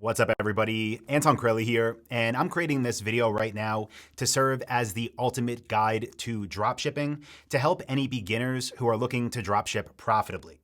What's up, everybody? Anton Kraly here, and I'm creating this video right now to serve as the ultimate guide to dropshipping to help any beginners who are looking to dropship profitably.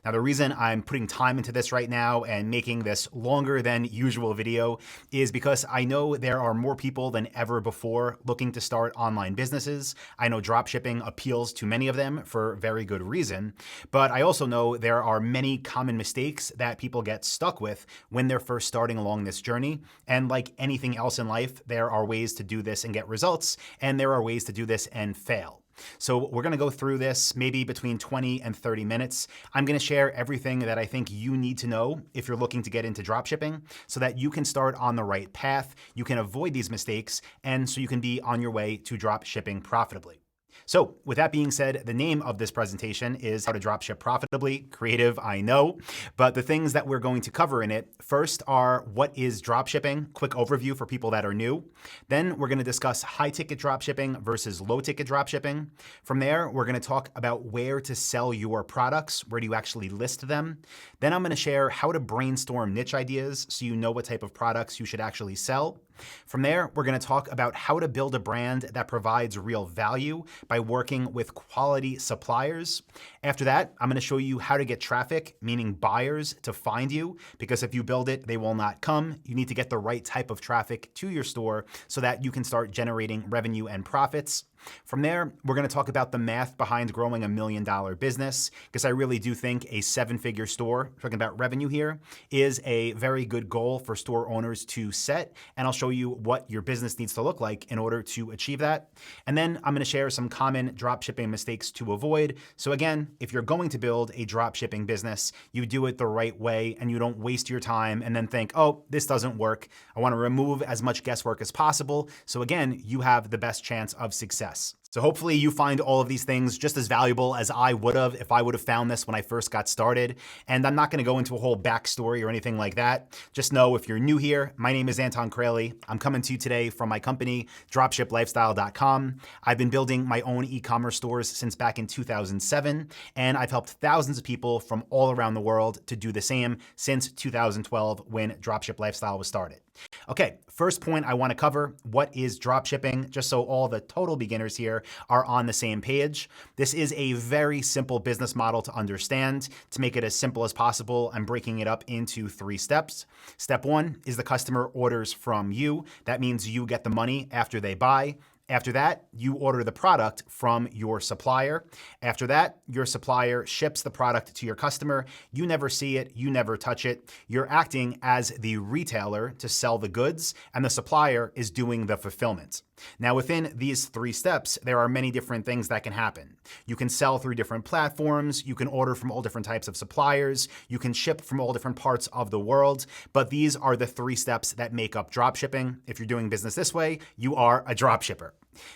Now, the reason I'm putting time into this right now and making this longer than usual video is because I know there are more people than ever before looking to start online businesses. I know dropshipping appeals to many of them for very good reason, but I also know there are many common mistakes that people get stuck with when they're first starting along this journey. And like anything else in life, there are ways to do this and get results, and there are ways to do this and fail. So we're gonna go through this maybe between 20 and 30 minutes. I'm gonna share everything that I think you need to know if you're looking to get into dropshipping so that you can start on the right path, you can avoid these mistakes, and so you can be on your way to dropshipping profitably. So with that being said, the name of this presentation is How to Dropship Profitably. Creative, I know, but the things that we're going to cover in it first are what is dropshipping, quick overview for people that are new. Then we're going to discuss high ticket dropshipping versus low ticket dropshipping. From there, we're going to talk about where to sell your products, where do you actually list them. Then I'm going to share how to brainstorm niche ideas so you know what type of products you should actually sell. From there, we're going to talk about how to build a brand that provides real value by working with quality suppliers. After that, I'm going to show you how to get traffic, meaning buyers, to find you, because if you build it, they will not come. You need to get the right type of traffic to your store so that you can start generating revenue and profits. From there, we're going to talk about the math behind growing $1 million business, because I really do think a 7-figure store, talking about revenue here, is a very good goal for store owners to set. And I'll show you what your business needs to look like in order to achieve that. And then I'm going to share some common dropshipping mistakes to avoid. So again, if you're going to build a dropshipping business, you do it the right way and you don't waste your time and then think, oh, this doesn't work. I want to remove as much guesswork as possible. So again, you have the best chance of success. So hopefully you find all of these things just as valuable as I would have if I would have found this when I first got started. And I'm not going to go into a whole backstory or anything like that. Just know if you're new here, my name is Anton Kraly. I'm coming to you today from my company, dropshiplifestyle.com. I've been building my own e-commerce stores since back in 2007, and I've helped thousands of people from all around the world to do the same since 2012 when Dropship Lifestyle was started. Okay, first point I want to cover, what is dropshipping, just so all the total beginners here are on the same page. This is a very simple business model to understand. To make it as simple as possible, I'm breaking it up into 3 steps. Step 1 is the customer orders from you. That means you get the money after they buy. After that, you order the product from your supplier. After that, your supplier ships the product to your customer. You never see it, you never touch it. You're acting as the retailer to sell the goods, and the supplier is doing the fulfillment. Now, within these 3 steps, there are many different things that can happen. You can sell through different platforms, you can order from all different types of suppliers, you can ship from all different parts of the world, but these are the 3 steps that make up dropshipping. If you're doing business this way, you are a dropshipper.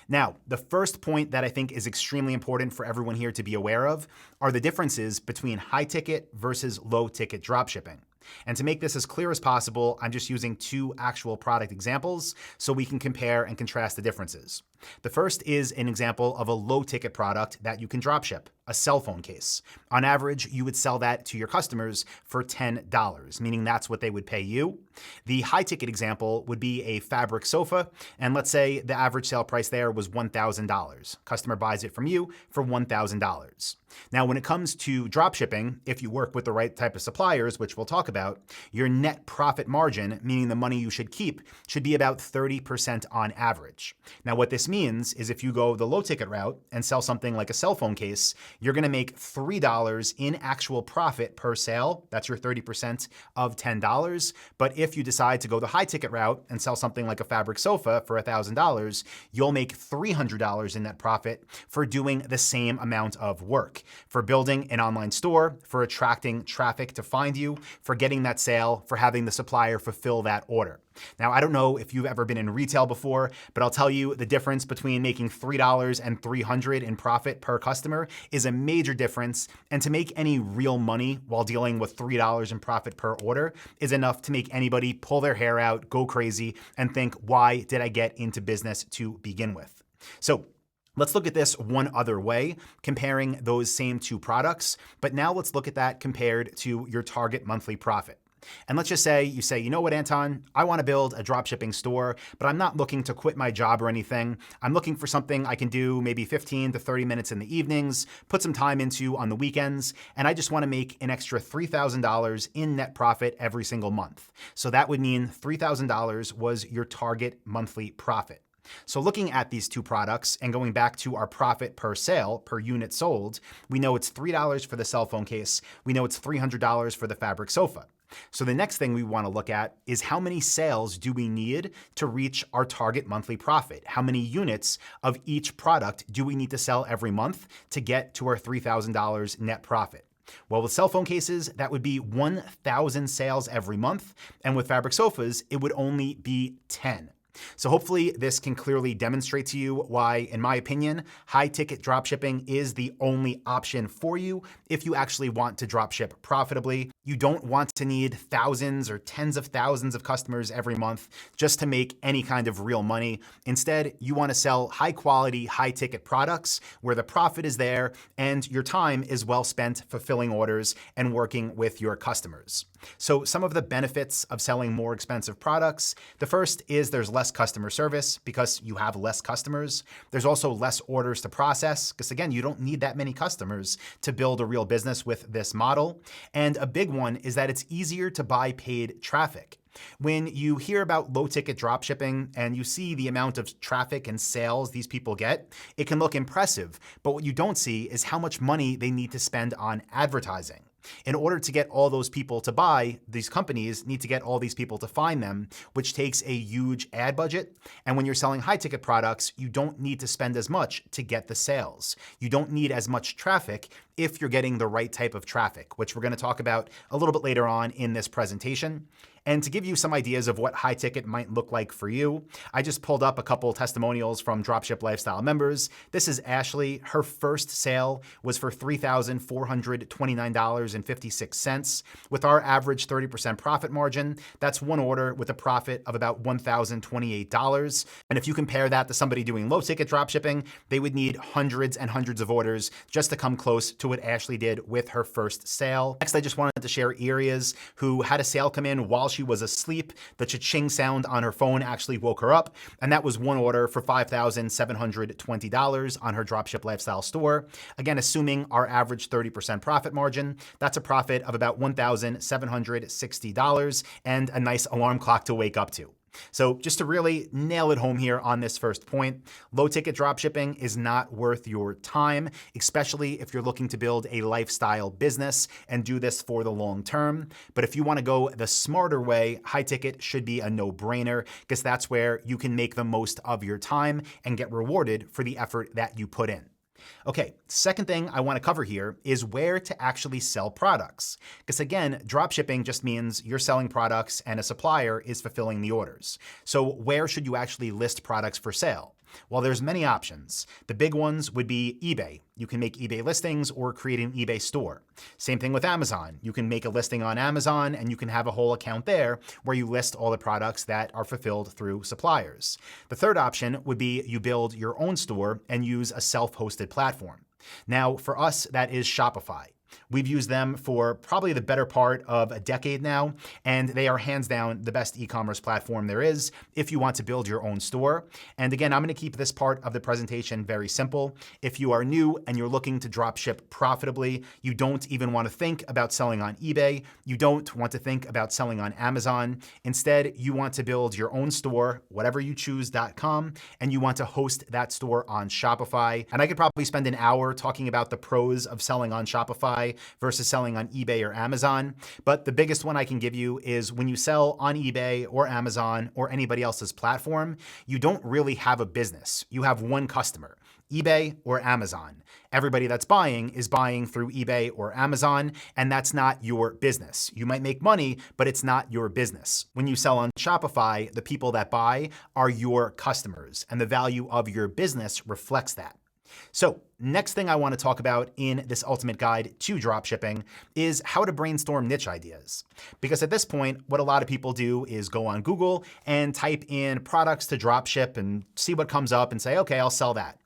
Now, the first point that I think is extremely important for everyone here to be aware of are the differences between high ticket versus low ticket dropshipping. And to make this as clear as possible, I'm just using 2 actual product examples so we can compare and contrast the differences. The first is an example of a low ticket product that you can dropship, a cell phone case. On average, you would sell that to your customers for $10, meaning that's what they would pay you. The high ticket example would be a fabric sofa, and let's say the average sale price there was $1,000. Customer buys it from you for $1,000. Now, when it comes to dropshipping, if you work with the right type of suppliers, which we'll talk about, your net profit margin, meaning the money you should keep, should be about 30% on average. Now, what this means is if you go the low ticket route and sell something like a cell phone case, you're going to make $3 in actual profit per sale. That's your 30% of $10. But if you decide to go the high ticket route and sell something like a fabric sofa for $1,000, you'll make $300 in net profit for doing the same amount of work, for building an online store, for attracting traffic to find you, for getting that sale, for having the supplier fulfill that order. Now, I don't know if you've ever been in retail before, but I'll tell you the difference between making $3 and $300 in profit per customer is a major difference. And to make any real money while dealing with $3 in profit per order is enough to make anybody pull their hair out, go crazy, and think, why did I get into business to begin with? So let's look at this one other way, comparing those same 2 products. But now let's look at that compared to your target monthly profit. And let's just say you say, you know what, Anton, I want to build a dropshipping store, but I'm not looking to quit my job or anything. I'm looking for something I can do maybe 15 to 30 minutes in the evenings, put some time into on the weekends, and I just want to make an extra $3,000 in net profit every single month. So that would mean $3,000 was your target monthly profit. So looking at these two products and going back to our profit per sale, per unit sold, we know it's $3 for the cell phone case. We know it's $300 for the fabric sofa. So the next thing we want to look at is how many sales do we need to reach our target monthly profit? How many units of each product do we need to sell every month to get to our $3,000 net profit? Well, with cell phone cases, that would be 1,000 sales every month. And with fabric sofas, it would only be 10. So hopefully this can clearly demonstrate to you why, in my opinion, high ticket dropshipping is the only option for you if you actually want to dropship profitably. You don't want to need thousands or tens of thousands of customers every month just to make any kind of real money. Instead, you want to sell high quality, high ticket products where the profit is there and your time is well spent fulfilling orders and working with your customers. So some of the benefits of selling more expensive products, the first is there's less customer service because you have less customers. There's also less orders to process because, again, you don't need that many customers to build a real business with this model. And a big one is that it's easier to buy paid traffic. When you hear about low ticket dropshipping and you see the amount of traffic and sales these people get, it can look impressive. But what you don't see is how much money they need to spend on advertising. In order to get all those people to buy, these companies need to get all these people to find them, which takes a huge ad budget. And when you're selling high ticket products, you don't need to spend as much to get the sales. You don't need as much traffic if you're getting the right type of traffic, which we're going to talk about a little bit later on in this presentation. And to give you some ideas of what high ticket might look like for you, I just pulled up a couple testimonials from Dropship Lifestyle members. This is Ashley. Her first sale was for $3,429.56. With our average 30% profit margin, that's one order with a profit of about $1,028. And if you compare that to somebody doing low ticket dropshipping, they would need hundreds and hundreds of orders just to come close to what Ashley did with her first sale. Next, I just wanted to share Arias, who had a sale come in while she was asleep. The cha-ching sound on her phone actually woke her up, and that was one order for $5,720 on her Dropship Lifestyle store. Again, assuming our average 30% profit margin, that's a profit of about $1,760 and a nice alarm clock to wake up to. So just to really nail it home here on this first point, low ticket dropshipping is not worth your time, especially if you're looking to build a lifestyle business and do this for the long term. But if you want to go the smarter way, high ticket should be a no-brainer because that's where you can make the most of your time and get rewarded for the effort that you put in. Okay, second thing I want to cover here is where to actually sell products. Because again, dropshipping just means you're selling products and a supplier is fulfilling the orders. So where should you actually list products for sale? Well, there's many options. The big ones would be eBay. You can make eBay listings or create an eBay store. Same thing with Amazon. You can make a listing on Amazon and you can have a whole account there where you list all the products that are fulfilled through suppliers. The third option would be you build your own store and use a self-hosted platform. Now, for us, that is Shopify. We've used them for probably the better part of a decade now, and they are hands down the best e-commerce platform there is if you want to build your own store. And again, I'm going to keep this part of the presentation very simple. If you are new and you're looking to dropship profitably, you don't even want to think about selling on eBay. You don't want to think about selling on Amazon. Instead, you want to build your own store, whateveryouchoose.com, and you want to host that store on Shopify. And I could probably spend an hour talking about the pros of selling on Shopify versus selling on eBay or Amazon. But the biggest one I can give you is when you sell on eBay or Amazon or anybody else's platform, you don't really have a business. You have one customer, eBay or Amazon. Everybody that's buying is buying through eBay or Amazon, and that's not your business. You might make money, but it's not your business. When you sell on Shopify, the people that buy are your customers, and the value of your business reflects that. So next thing I want to talk about in this ultimate guide to dropshipping is how to brainstorm niche ideas. Because at this point, what a lot of people do is go on Google and type in products to dropship and see what comes up and say, okay, I'll sell that.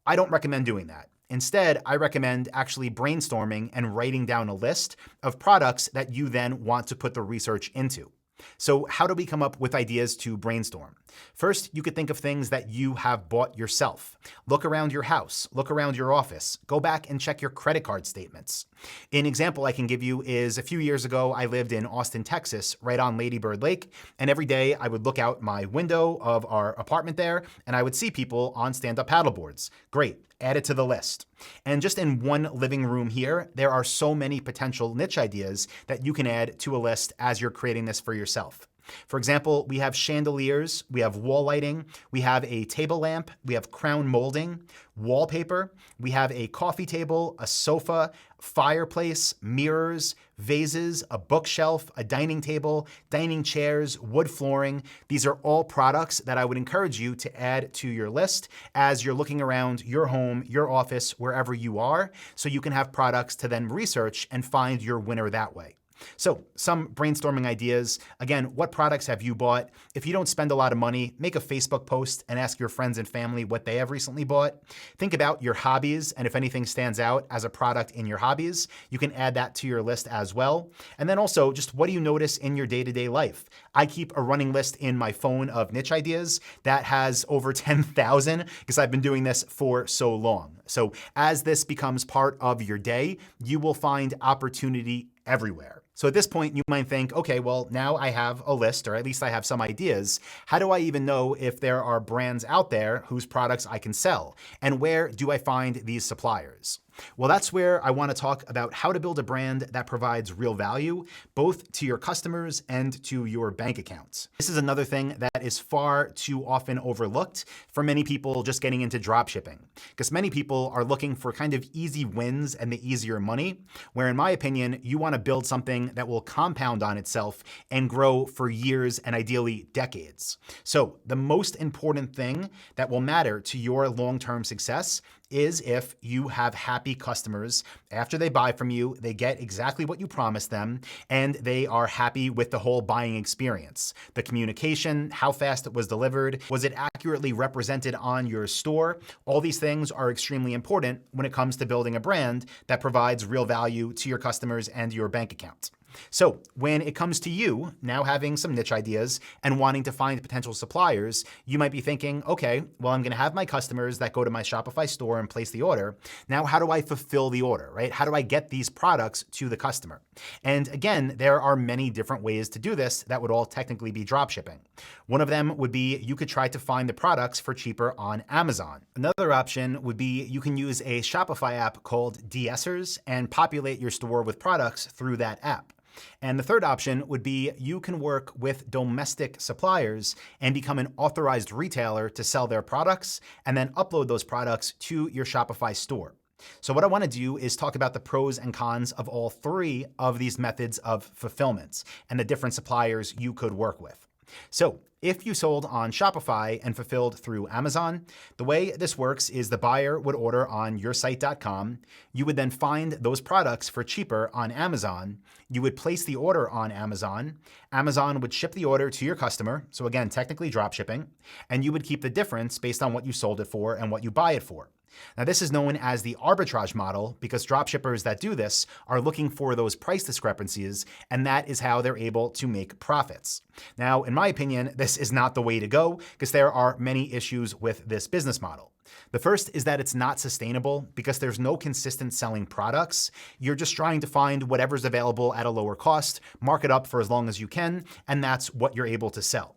I don't recommend doing that. Instead, I recommend actually brainstorming and writing down a list of products that you then want to put the research into. So how do we come up with ideas to brainstorm? First, you could think of things that you have bought yourself. Look around your house, look around your office, go back and check your credit card statements. An example I can give you is a few years ago, I lived in Austin, Texas, right on Lady Bird Lake. And every day I would look out my window of our apartment there and I would see people on stand-up paddleboards. Great. Add it to the list. And just in one living room here, there are so many potential niche ideas that you can add to a list as you're creating this for yourself. For example, we have chandeliers, we have wall lighting, we have a table lamp, we have crown molding, wallpaper, we have a coffee table, a sofa, fireplace, mirrors, vases, a bookshelf, a dining table, dining chairs, wood flooring. These are all products that I would encourage you to add to your list as you're looking around your home, your office, wherever you are, so you can have products to then research and find your winner that way. So some brainstorming ideas. Again, what products have you bought? If you don't spend a lot of money, make a Facebook post and ask your friends and family what they have recently bought. Think about your hobbies, and if anything stands out as a product in your hobbies, you can add that to your list as well. And then also, just what do you notice in your day-to-day life? I keep a running list in my phone of niche ideas that has over 10,000 because I've been doing this for so long. So as this becomes part of your day, you will find opportunity everywhere. So at this point, you might think, okay, well, now I have a list, or at least I have some ideas. How do I even know if there are brands out there whose products I can sell? And where do I find these suppliers? Well, that's where I want to talk about how to build a brand that provides real value, both to your customers and to your bank accounts. This is another thing that is far too often overlooked for many people just getting into dropshipping, because many people are looking for kind of easy wins and the easier money, where in my opinion, you want to build something that will compound on itself and grow for years and ideally decades. So the most important thing that will matter to your long-term success is if you have happy customers. After they buy from you, they get exactly what you promised them, and they are happy with the whole buying experience. The communication, how fast it was delivered, was it accurately represented on your store? All these things are extremely important when it comes to building a brand that provides real value to your customers and your bank account. So when it comes to you now having some niche ideas and wanting to find potential suppliers, you might be thinking, okay, well, I'm going to have my customers that go to my Shopify store and place the order. Now, how do I fulfill the order, right? How do I get these products to the customer? And again, there are many different ways to do this that would all technically be drop shipping. One of them would be you could try to find the products for cheaper on Amazon. Another option would be you can use a Shopify app called de-essers and populate your store with products through that app. And the third option would be you can work with domestic suppliers and become an authorized retailer to sell their products and then upload those products to your Shopify store. So what I want to do is talk about the pros and cons of all three of these methods of fulfillment and the different suppliers you could work with. So if you sold on Shopify and fulfilled through Amazon, the way this works is the buyer would order on yoursite.com. You would then find those products for cheaper on Amazon. You would place the order on Amazon. Amazon would ship the order to your customer. So again, technically drop shipping, and you would keep the difference based on what you sold it for and what you buy it for. Now, this is known as the arbitrage model because dropshippers that do this are looking for those price discrepancies, and that is how they're able to make profits. Now, in my opinion, this is not the way to go because there are many issues with this business model. The first is that it's not sustainable because there's no consistent selling products. You're just trying to find whatever's available at a lower cost, mark it up for as long as you can, and that's what you're able to sell.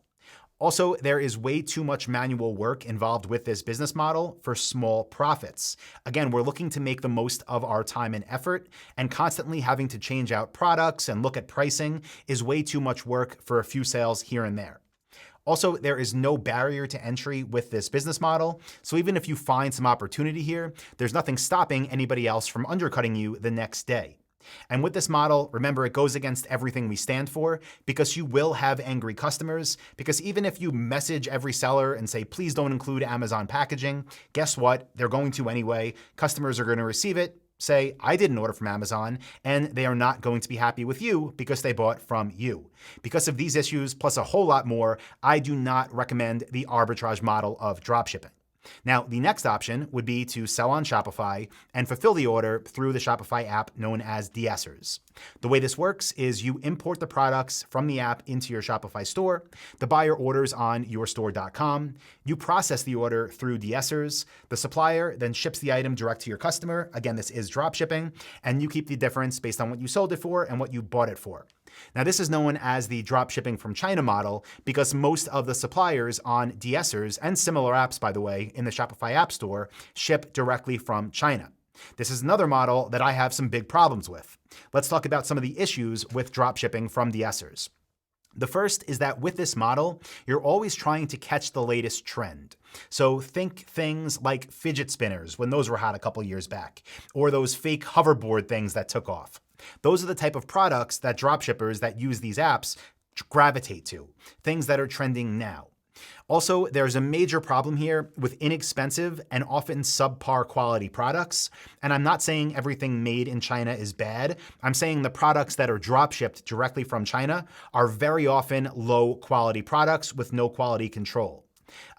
Also, there is way too much manual work involved with this business model for small profits. Again, we're looking to make the most of our time and effort, and constantly having to change out products and look at pricing is way too much work for a few sales here and there. Also, there is no barrier to entry with this business model. So even if you find some opportunity here, there's nothing stopping anybody else from undercutting you the next day. And with this model, remember, it goes against everything we stand for because you will have angry customers. Because even if you message every seller and say, please don't include Amazon packaging, guess what? They're going to anyway. Customers are going to receive it, say, I didn't order from Amazon, and they are not going to be happy with you because they bought from you. Because of these issues, plus a whole lot more, I do not recommend the arbitrage model of dropshipping. Now, the next option would be to sell on Shopify and fulfill the order through the Shopify app known as de-essers. The way this works is you import the products from the app into your Shopify store. The buyer orders on yourstore.com. You process the order through de-essers. The supplier then ships the item direct to your customer. Again, this is drop shipping, and you keep the difference based on what you sold it for and what you bought it for. Now, this is known as the drop shipping from China model because most of the suppliers on de-essers and similar apps, by the way, in the Shopify App Store ship directly from China. This is another model that I have some big problems with. Let's talk about some of the issues with drop shipping from de-essers. The first is that with this model, you're always trying to catch the latest trend. So think things like fidget spinners when those were hot a couple years back, or those fake hoverboard things that took off. Those are the type of products that dropshippers that use these apps gravitate to, things that are trending now. Also, there's a major problem here with inexpensive and often subpar quality products. And I'm not saying everything made in China is bad. I'm saying the products that are drop shipped directly from China are very often low quality products with no quality control.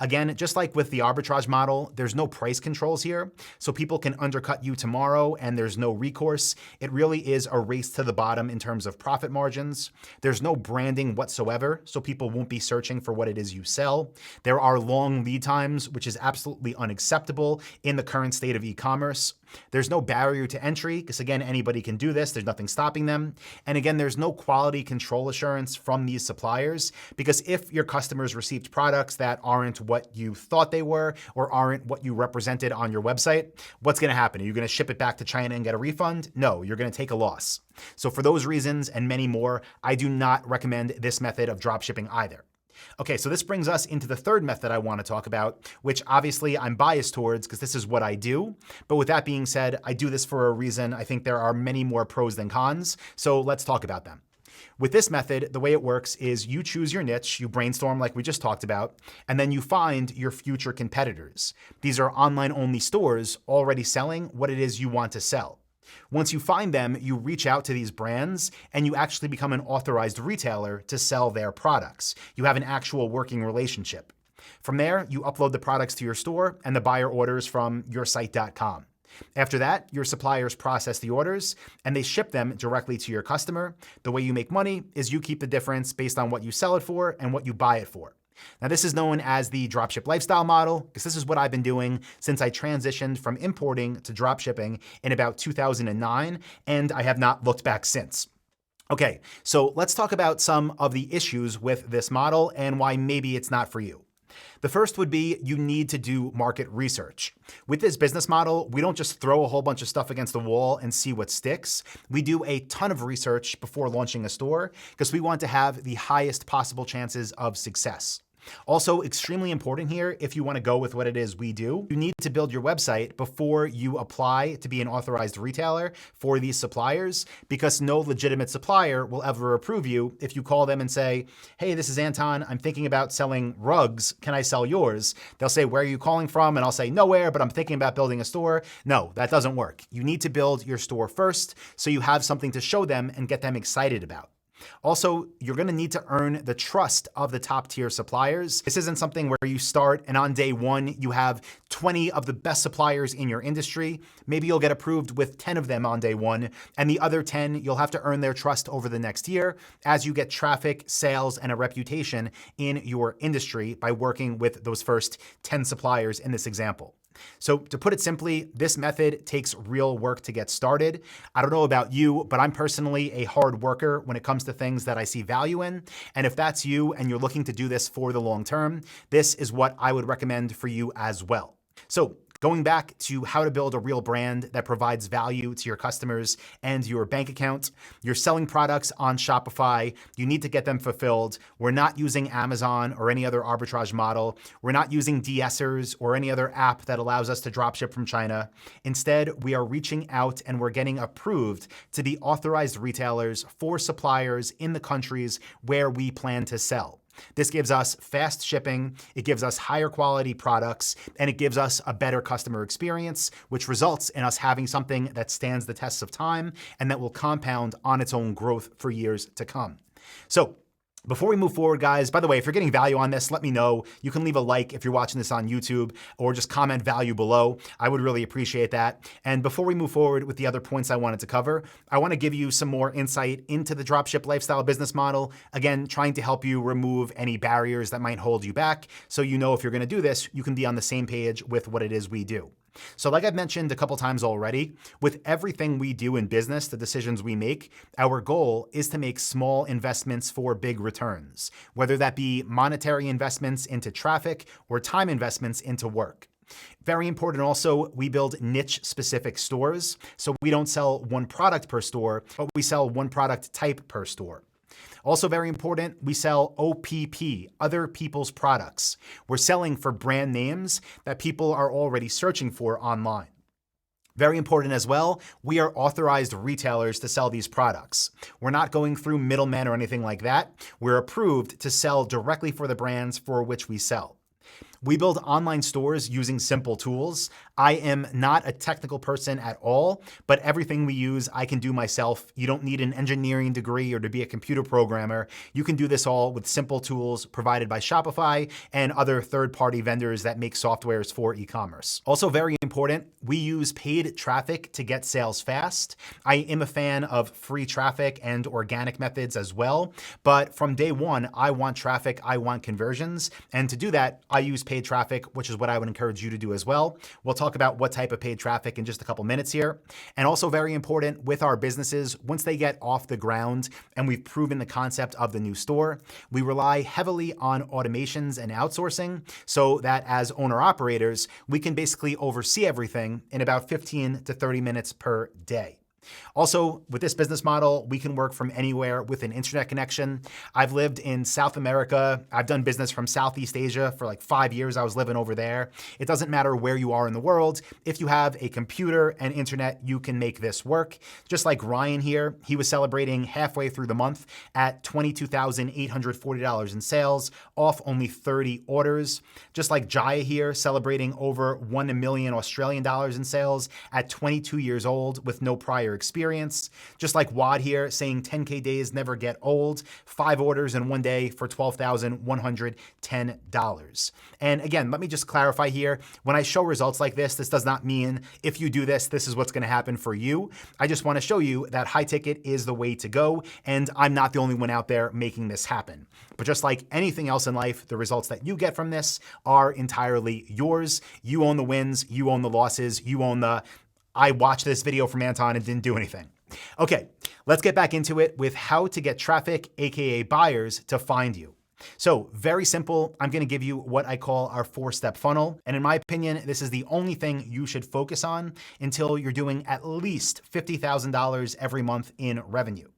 Again, just like with the arbitrage model, there's no price controls here, so people can undercut you tomorrow and there's no recourse. It really is a race to the bottom in terms of profit margins. There's no branding whatsoever, so people won't be searching for what it is you sell. There are long lead times, which is absolutely unacceptable in the current state of e-commerce. There's no barrier to entry, because again, anybody can do this. There's nothing stopping them. And again, there's no quality control assurance from these suppliers, because if your customers received products that aren't what you thought they were or aren't what you represented on your website, what's going to happen? Are you going to ship it back to China and get a refund? No, you're going to take a loss. So for those reasons and many more, I do not recommend this method of dropshipping either. Okay, so this brings us into the third method I want to talk about, which obviously I'm biased towards because this is what I do. But with that being said, I do this for a reason. I think there are many more pros than cons, so let's talk about them. With this method, the way it works is you choose your niche, you brainstorm like we just talked about, and then you find your future competitors. These are online-only stores already selling what it is you want to sell. Once you find them, you reach out to these brands and you actually become an authorized retailer to sell their products. You have an actual working relationship. From there, you upload the products to your store and the buyer orders from yoursite.com. After that, your suppliers process the orders and they ship them directly to your customer. The way you make money is you keep the difference based on what you sell it for and what you buy it for. Now, this is known as the dropship lifestyle model because this is what I've been doing since I transitioned from importing to dropshipping in about 2009, and I have not looked back since. Okay, so let's talk about some of the issues with this model and why maybe it's not for you. The first would be you need to do market research. With this business model, we don't just throw a whole bunch of stuff against the wall and see what sticks. We do a ton of research before launching a store because we want to have the highest possible chances of success. Also, extremely important here, if you want to go with what it is we do, you need to build your website before you apply to be an authorized retailer for these suppliers, because no legitimate supplier will ever approve you if you call them and say, hey, this is Anton, I'm thinking about selling rugs, can I sell yours? They'll say, where are you calling from? And I'll say, nowhere, but I'm thinking about building a store. No, that doesn't work. You need to build your store first so you have something to show them and get them excited about. Also, you're going to need to earn the trust of the top tier suppliers. This isn't something where you start and on day one, you have 20 of the best suppliers in your industry. Maybe you'll get approved with 10 of them on day one, and the other 10, you'll have to earn their trust over the next year as you get traffic, sales, and a reputation in your industry by working with those first 10 suppliers in this example. So to put it simply, this method takes real work to get started. I don't know about you, but I'm personally a hard worker when it comes to things that I see value in. And if that's you and you're looking to do this for the long term, this is what I would recommend for you as well. So going back to how to build a real brand that provides value to your customers and your bank account, you're selling products on Shopify, you need to get them fulfilled. We're not using Amazon or any other arbitrage model. We're not using de-essers or any other app that allows us to dropship from China. Instead, we are reaching out and we're getting approved to be authorized retailers for suppliers in the countries where we plan to sell. This gives us fast shipping, it gives us higher quality products, and it gives us a better customer experience, which results in us having something that stands the tests of time and that will compound on its own growth for years to come. So Before we move forward, guys, by the way, if you're getting value on this, let me know. You can leave a like if you're watching this on YouTube or just comment value below. I would really appreciate that. And before we move forward with the other points I wanted to cover, I want to give you some more insight into the dropship lifestyle business model. Again, trying to help you remove any barriers that might hold you back. So you know if you're going to do this, you can be on the same page with what it is we do. So like I've mentioned a couple times already, with everything we do in business, the decisions we make, our goal is to make small investments for big returns, whether that be monetary investments into traffic or time investments into work. Very important also, we build niche specific stores. So we don't sell one product per store, but we sell one product type per store. Also very important, we sell OPP, other people's products. We're selling for brand names that people are already searching for online. Very important as well, we are authorized retailers to sell these products. We're not going through middlemen or anything like that. We're approved to sell directly for the brands for which we sell. We build online stores using simple tools. I am not a technical person at all, but everything we use, I can do myself. You don't need an engineering degree or to be a computer programmer. You can do this all with simple tools provided by Shopify and other third-party vendors that make softwares for e-commerce. Also very important, we use paid traffic to get sales fast. I am a fan of free traffic and organic methods as well, but from day one, I want traffic, I want conversions, and to do that, I use paid traffic, which is what I would encourage you to do as well. We'll talk about what type of paid traffic in just a couple minutes here. And also very important with our businesses, once they get off the ground and we've proven the concept of the new store, we rely heavily on automations and outsourcing so that as owner operators, we can basically oversee everything in about 15 to 30 minutes per day. Also, with this business model, we can work from anywhere with an internet connection. I've lived in South America. I've done business from Southeast Asia for like 5 years. I was living over there. It doesn't matter where you are in the world. If you have a computer and internet, you can make this work. Just like Ryan here, he was celebrating halfway through the month at $22,840 in sales, off only 30 orders. Just like Jaya here, celebrating over 1 million Australian dollars in sales at 22 years old with no prior experience. Just like Wad here, saying 10K days never get old, 5 orders in 1 day for $12,110. And again, let me just clarify here, when I show results like this does not mean if you do this, this is what's gonna happen for you. I just wanna show you that high ticket is the way to go, and I'm not the only one out there making this happen. But just like anything else in life, the results that you get from this are entirely yours. You own the wins, you own the losses, you own the I watched this video from Anton and didn't do anything. Okay, let's get back into it with how to get traffic, AKA buyers, to find you. So very simple, I'm gonna give you what I call our 4-step funnel. And in my opinion, this is the only thing you should focus on until you're doing at least $50,000 every month in revenue.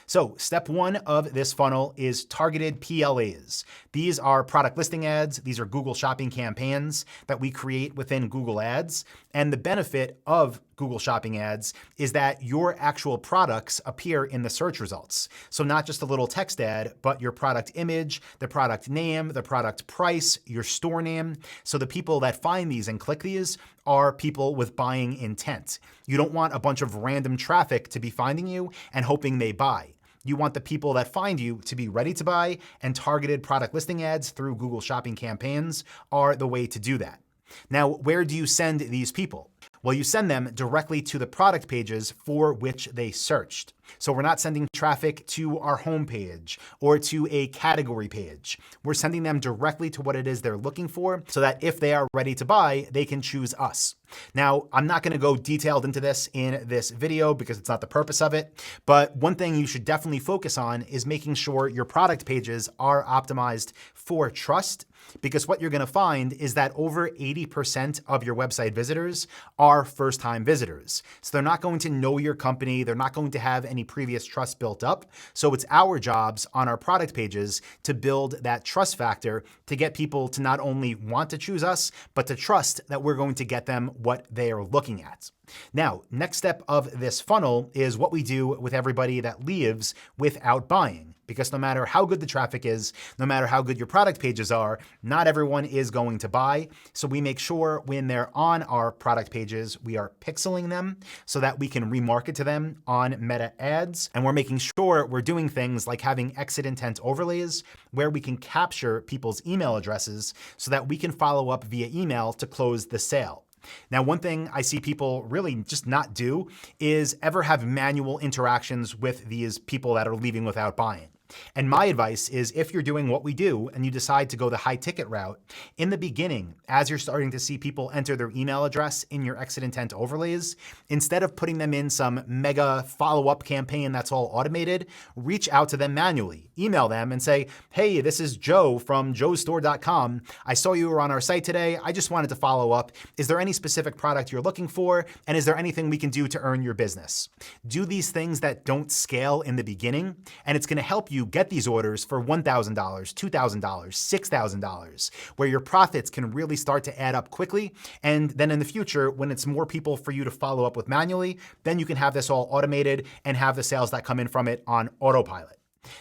So step 1 of this funnel is targeted PLAs. These are product listing ads. These are Google Shopping campaigns that we create within Google Ads. And the benefit of Google Shopping ads is that your actual products appear in the search results. So not just a little text ad, but your product image, the product name, the product price, your store name. So the people that find these and click these are people with buying intent. You don't want a bunch of random traffic to be finding you and hoping they buy. You want the people that find you to be ready to buy, and targeted product listing ads through Google Shopping campaigns are the way to do that. Now, where do you send these people? Well, you send them directly to the product pages for which they searched. So we're not sending traffic to our homepage or to a category page. We're sending them directly to what it is they're looking for so that if they are ready to buy, they can choose us. Now, I'm not gonna go detailed into this in this video because it's not the purpose of it, but one thing you should definitely focus on is making sure your product pages are optimized for trust, because what you're gonna find is that over 80% of your website visitors are first-time visitors. So they're not going to know your company, they're not going to have any previous trust built up. So it's our jobs on our product pages to build that trust factor to get people to not only want to choose us, but to trust that we're going to get them what they are looking at. Now, next step of this funnel is what we do with everybody that leaves without buying. because no matter how good the traffic is, no matter how good your product pages are, not everyone is going to buy. So we make sure when they're on our product pages, we are pixeling them so that we can remarket to them on meta ads. And we're making sure we're doing things like having exit intent overlays where we can capture people's email addresses so that we can follow up via email to close the sale. Now, one thing I see people really just not do is ever have manual interactions with these people that are leaving without buying. And my advice is if you're doing what we do and you decide to go the high ticket route, in the beginning, as you're starting to see people enter their email address in your exit intent overlays, instead of putting them in some mega follow-up campaign that's all automated, reach out to them manually. Email them and say, hey, this is Joe from joestore.com. I saw you were on our site today. I just wanted to follow up. Is there any specific product you're looking for? And is there anything we can do to earn your business? Do these things that don't scale in the beginning, and it's going to help you get these orders for $1,000, $2,000, $6,000, where your profits can really start to add up quickly. And then in the future, when it's more people for you to follow up with manually, then you can have this all automated and have the sales that come in from it on autopilot.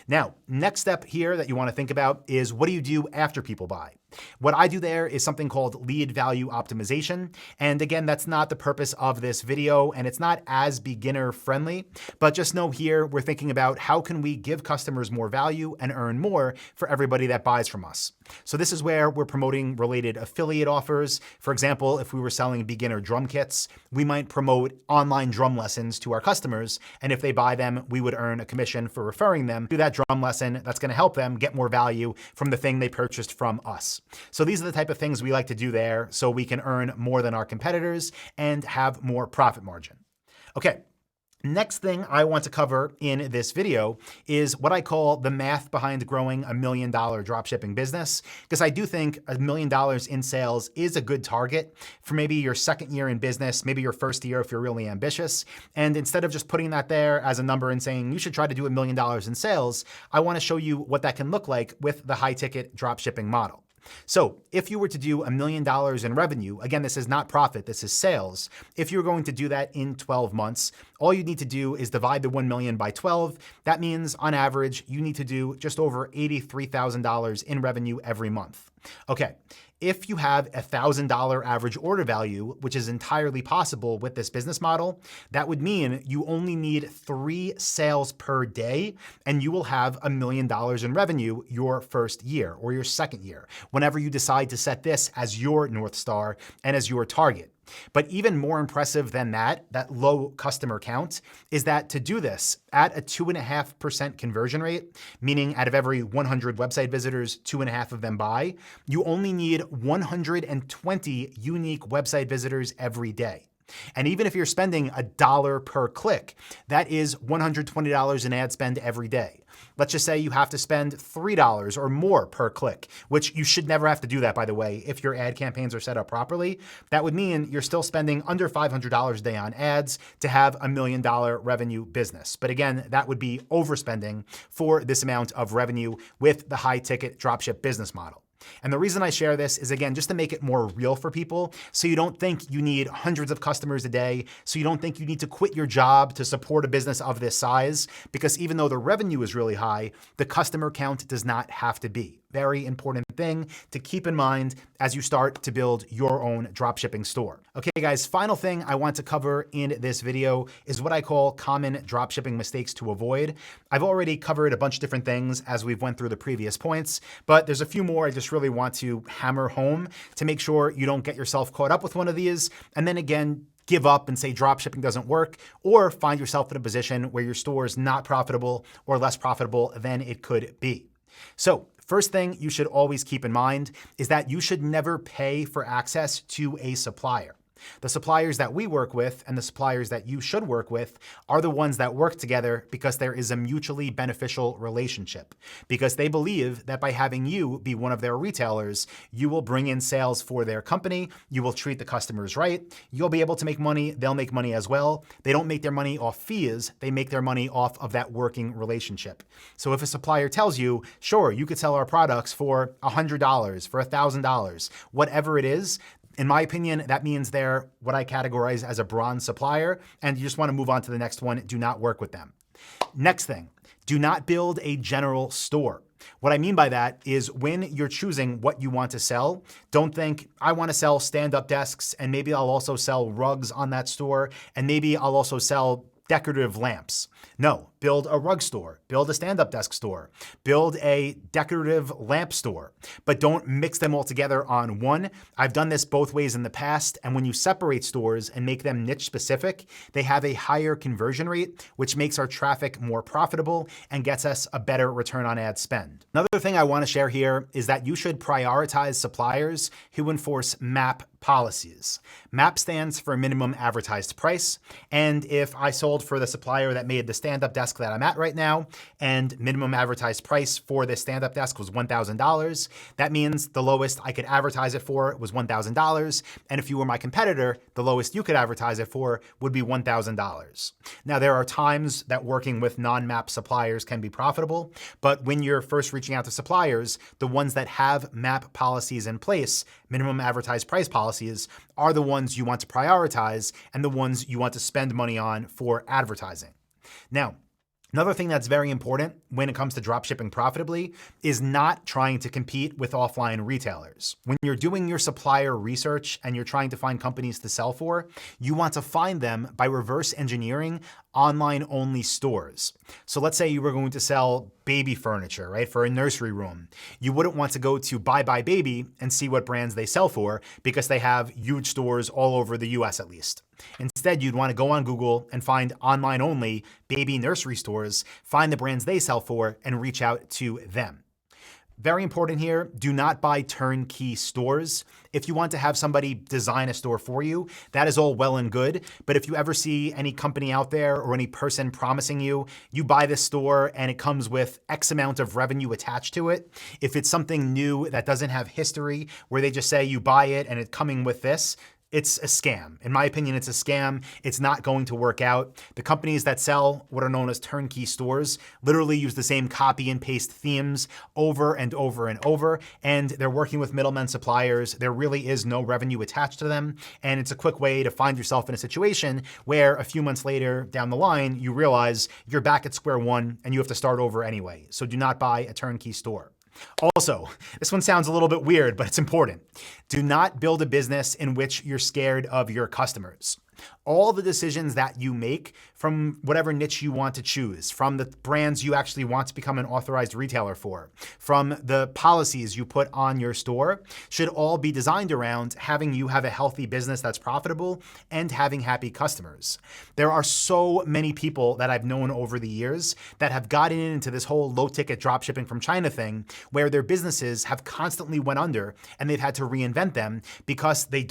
Now, next step here that you want to think about is what do you do after people buy? What I do there is something called lead value optimization. And again, that's not the purpose of this video and it's not as beginner friendly, but just know here we're thinking about how can we give customers more value and earn more for everybody that buys from us. So this is where we're promoting related affiliate offers. For example, if we were selling beginner drum kits, we might promote online drum lessons to our customers. And if they buy them, we would earn a commission for referring them to that drum lesson that's going to help them get more value from the thing they purchased from us. So these are the type of things we like to do there so we can earn more than our competitors and have more profit margin. Okay. Next thing I want to cover in this video is what I call the math behind growing $1 million dropshipping business, because I do think $1 million in sales is a good target for maybe your second year in business, maybe your first year if you're really ambitious. And instead of just putting that there as a number and saying you should try to do $1 million in sales, I want to show you what that can look like with the high ticket dropshipping model. So if you were to do $1 million in revenue, again, this is not profit, this is sales. If you're going to do that in 12 months, all you need to do is divide the 1 million by 12. That means on average, you need to do just over $83,000 in revenue every month. Okay. If you have a $1,000 average order value, which is entirely possible with this business model, that would mean you only need 3 sales per day and you will have $1 million in revenue your first year or your second year, whenever you decide to set this as your North Star and as your target. But even more impressive than that low customer count, is that to do this at a 2.5% conversion rate, meaning out of every 100 website visitors, 2.5 of them buy, you only need 120 unique website visitors every day. And even if you're spending $1 per click, that is $120 in ad spend every day. Let's just say you have to spend $3 or more per click, which you should never have to do that, by the way, if your ad campaigns are set up properly. That would mean you're still spending under $500 a day on ads to have $1 million revenue business. But again, that would be overspending for this amount of revenue with the high ticket dropship business model. And the reason I share this is, again, just to make it more real for people, so you don't think you need hundreds of customers a day, so you don't think you need to quit your job to support a business of this size, because even though the revenue is really high, the customer count does not have to be. Very important thing to keep in mind as you start to build your own dropshipping store. Okay, guys, final thing I want to cover in this video is what I call common dropshipping mistakes to avoid. I've already covered a bunch of different things as we've went through the previous points, but there's a few more I just really want to hammer home to make sure you don't get yourself caught up with one of these. And then again, give up and say dropshipping doesn't work, or find yourself in a position where your store is not profitable or less profitable than it could be. So first thing you should always keep in mind is that you should never pay for access to a supplier. The suppliers that we work with and the suppliers that you should work with are the ones that work together because there is a mutually beneficial relationship, because they believe that by having you be one of their retailers, you will bring in sales for their company, you will treat the customers right, you'll be able to make money, they'll make money as well. They don't make their money off fees, they make their money off of that working relationship. So if a supplier tells you, sure, you could sell our products for $100, for $1,000, whatever it is, in my opinion, that means they're what I categorize as a bronze supplier, and you just want to move on to the next one. Do not work with them. Next thing, do not build a general store. What I mean by that is when you're choosing what you want to sell, don't think, I want to sell stand-up desks and maybe I'll also sell rugs on that store and maybe I'll also sell decorative lamps. No, build a rug store, build a stand-up desk store, build a decorative lamp store, but don't mix them all together on one. I've done this both ways in the past, and when you separate stores and make them niche specific, they have a higher conversion rate, which makes our traffic more profitable and gets us a better return on ad spend. Another thing I want to share here is that you should prioritize suppliers who enforce MAP policies. MAP stands for minimum advertised price. And if I sold for the supplier that made the stand-up desk that I'm at right now, and minimum advertised price for this stand-up desk was $1,000, that means the lowest I could advertise it for was $1,000. And if you were my competitor, the lowest you could advertise it for would be $1,000. Now, there are times that working with non-MAP suppliers can be profitable, but when you're first reaching out to suppliers, the ones that have MAP policies in place, minimum advertised price policies, are the ones you want to prioritize and the ones you want to spend money on for advertising. Now, another thing that's very important when it comes to dropshipping profitably is not trying to compete with offline retailers. When you're doing your supplier research and you're trying to find companies to sell for, you want to find them by reverse engineering online-only stores. So let's say you were going to sell baby furniture, right, for a nursery room. You wouldn't want to go to Buy Buy Baby and see what brands they sell for because they have huge stores all over the US at least. Instead, you'd want to go on Google and find online-only baby nursery stores, find the brands they sell for, and reach out to them. Very important here, do not buy turnkey stores. If you want to have somebody design a store for you, that is all well and good. But if you ever see any company out there or any person promising you buy this store and it comes with X amount of revenue attached to it, if it's something new that doesn't have history, where they just say you buy it and it's coming with this, it's a scam. In my opinion, it's a scam. It's not going to work out. The companies that sell what are known as turnkey stores literally use the same copy and paste themes over and over and over, and they're working with middlemen suppliers. There really is no revenue attached to them, and it's a quick way to find yourself in a situation where a few months later down the line, you realize you're back at square one and you have to start over anyway. So do not buy a turnkey store. Also, this one sounds a little bit weird, but it's important. Do not build a business in which you're scared of your customers. All the decisions that you make from whatever niche you want to choose, from the brands you actually want to become an authorized retailer for, from the policies you put on your store, should all be designed around having you have a healthy business that's profitable and having happy customers. There are so many people that I've known over the years that have gotten into this whole low-ticket dropshipping from China thing, where their businesses have constantly went under and they've had to reinvent them because the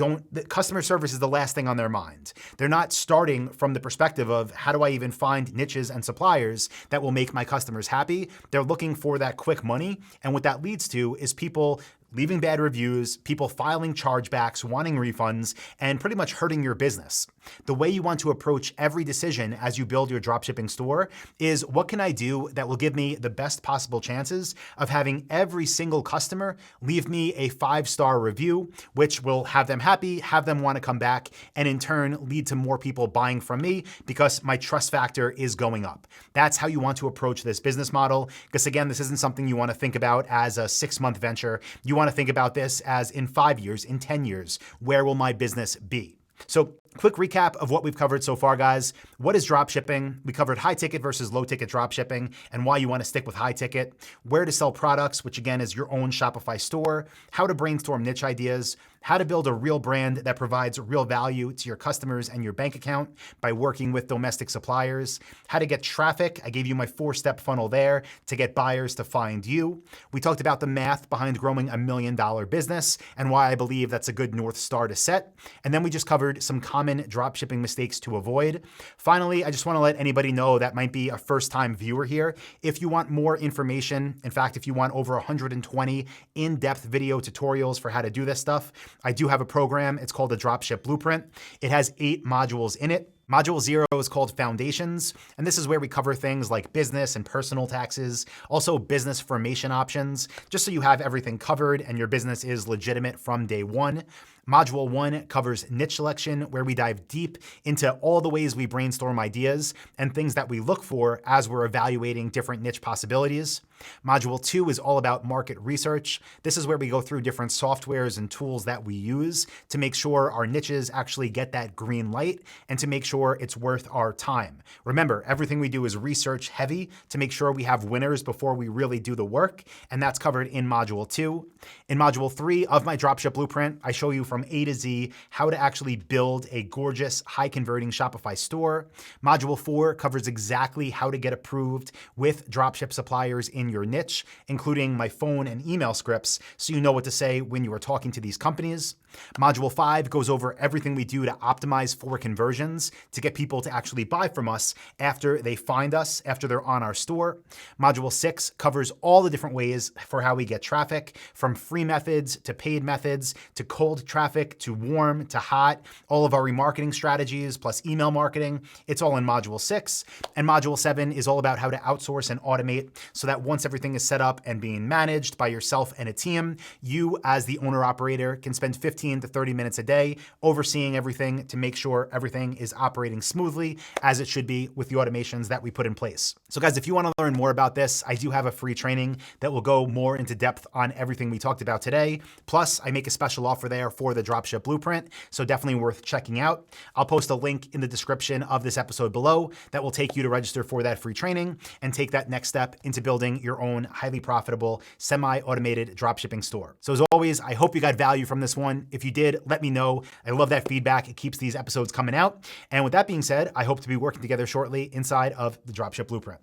customer service is the last thing on their mind. They're not starting from the perspective of how do I even find niches and suppliers that will make my customers happy. They're looking for that quick money. And what that leads to is people leaving bad reviews, people filing chargebacks, wanting refunds, and pretty much hurting your business. The way you want to approach every decision as you build your dropshipping store is, what can I do that will give me the best possible chances of having every single customer leave me a 5-star review, which will have them happy, have them want to come back, and in turn lead to more people buying from me because my trust factor is going up. That's how you want to approach this business model, because again, this isn't something you want to think about as a 6-month venture. You want to think about this as in 5 years, in 10 years, where will my business be? So quick recap of what we've covered so far, guys. What is dropshipping? We covered high ticket versus low ticket dropshipping and why you want to stick with high ticket, where to sell products, which again is your own Shopify store, how to brainstorm niche ideas, how to build a real brand that provides real value to your customers and your bank account by working with domestic suppliers, how to get traffic. I gave you my 4-step funnel there to get buyers to find you. We talked about the math behind growing $1 million business and why I believe that's a good North Star to set. And then we just covered some common dropshipping mistakes to avoid. Finally, I just want to let anybody know that might be a first-time viewer here. If you want more information, in fact, if you want over 120 in-depth video tutorials for how to do this stuff, I do have a program. It's called the Dropship Blueprint. It has 8 modules in it. Module 0 is called Foundations, and this is where we cover things like business and personal taxes, also business formation options, just so you have everything covered and your business is legitimate from day one. Module 1 covers niche selection, where we dive deep into all the ways we brainstorm ideas and things that we look for as we're evaluating different niche possibilities. Module 2 is all about market research. This is where we go through different softwares and tools that we use to make sure our niches actually get that green light and to make sure it's worth our time. Remember, everything we do is research heavy to make sure we have winners before we really do the work, and that's covered in Module 2. In Module 3 of my dropship blueprint, I show you from A to Z how to actually build a gorgeous, high-converting Shopify store. Module 4 covers exactly how to get approved with dropship suppliers in your niche, including my phone and email scripts, so you know what to say when you are talking to these companies. Module 5 goes over everything we do to optimize for conversions to get people to actually buy from us after they find us, after they're on our store. Module 6 covers all the different ways for how we get traffic, from free methods to paid methods to cold traffic to warm to hot, all of our remarketing strategies plus email marketing. It's all in Module 6. And Module 7 is all about how to outsource and automate so that once everything is set up and being managed by yourself and a team, you as the owner operator can spend 15 to 30 minutes a day overseeing everything to make sure everything is operating smoothly as it should be with the automations that we put in place. So guys, if you want to learn more about this, I do have a free training that will go more into depth on everything we talked about today. Plus, I make a special offer there for the dropship blueprint, so definitely worth checking out. I'll post a link in the description of this episode below that will take you to register for that free training and take that next step into building your own highly profitable, semi-automated dropshipping store. So as always, I hope you got value from this one. If you did, let me know. I love that feedback. It keeps these episodes coming out. And with that being said, I hope to be working together shortly inside of the Dropship Blueprint.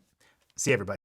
See you, everybody.